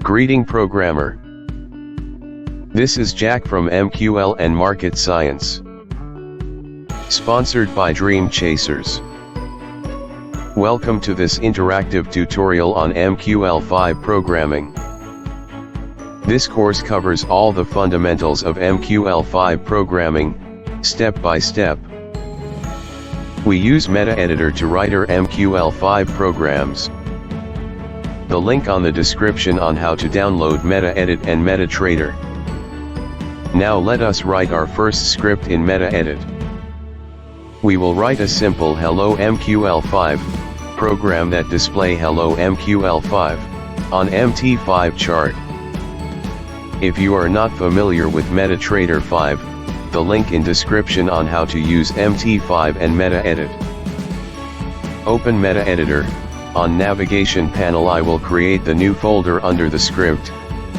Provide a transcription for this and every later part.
Greeting programmer. This is Jack from MQL and Market Science. Sponsored by Dream Chasers. Welcome to this interactive tutorial on MQL5 programming. This course covers all the fundamentals of MQL5 programming, step by step. We use Meta Editor to write our MQL5 programs. The link on the description on how to download MetaEdit and MetaTrader. Now let us write our first script in MetaEdit. We will write a simple Hello MQL5 program that display Hello MQL5 on MT5 chart. If you are not familiar with MetaTrader 5, the link in description on how to use MT5 and MetaEdit. Open MetaEditor. On navigation panel I will create the new folder under the script.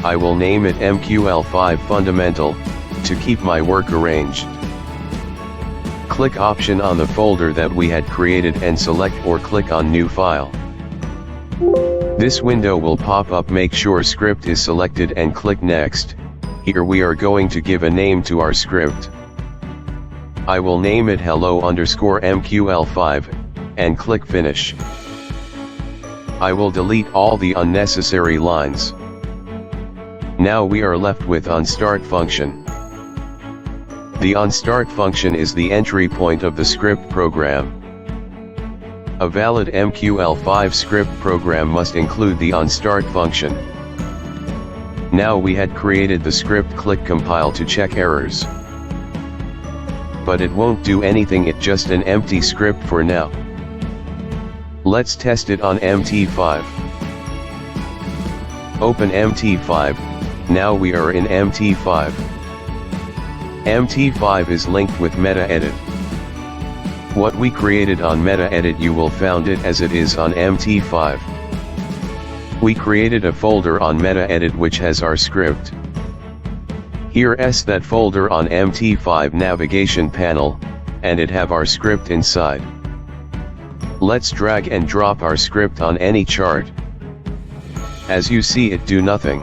I will name it MQL5 Fundamental, to keep my work arranged. Click Option on the folder that we had created and select or click on New File. This window will pop up. Make sure script is selected and click Next. Here we are going to give a name to our script. I will name it hello_MQL5, and click Finish. I will delete all the unnecessary lines. Now we are left with onStart function. The onStart function is the entry point of the script program. A valid MQL5 script program must include the onStart function. Now we had created the script. Click Compile to check errors. But it won't do anything, it's just an empty script for now. Let's test it on MT5. Open MT5, now we are in MT5. MT5 is linked with MetaEdit. What we created on MetaEdit you will found it as it is on MT5. We created a folder on MetaEdit which has our script. Here's that folder on MT5 navigation panel, and it have our script inside. Let's drag and drop our script on any chart. As you see, it do nothing.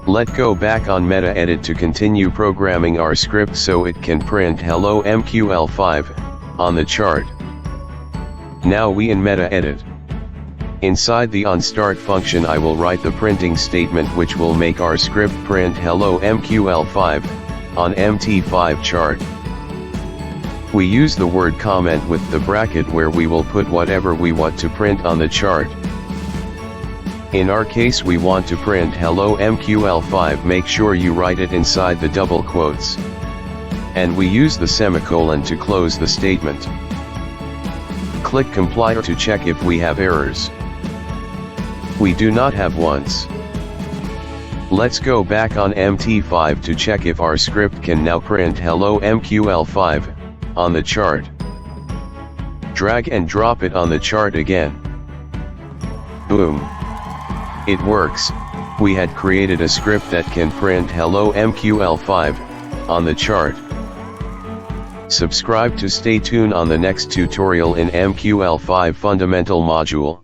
Let's go back on MetaEdit to continue programming our script so it can print Hello MQL5 on the chart. Now we in MetaEdit. Inside the onStart function I will write the printing statement which will make our script print Hello MQL5 on MT5 chart. We use the word comment with the bracket where we will put whatever we want to print on the chart. In our case we want to print Hello MQL5. Make sure you write it inside the double quotes. And we use the semicolon to close the statement. Click Compile to check if we have errors. We do not have ones. Let's go back on MT5 to check if our script can now print Hello MQL5 on the chart. Drag and drop it on the chart again. Boom. It works. We had created a script that can print Hello MQL5 on the chart. Subscribe to stay tuned on the next tutorial in MQL5 Fundamental module.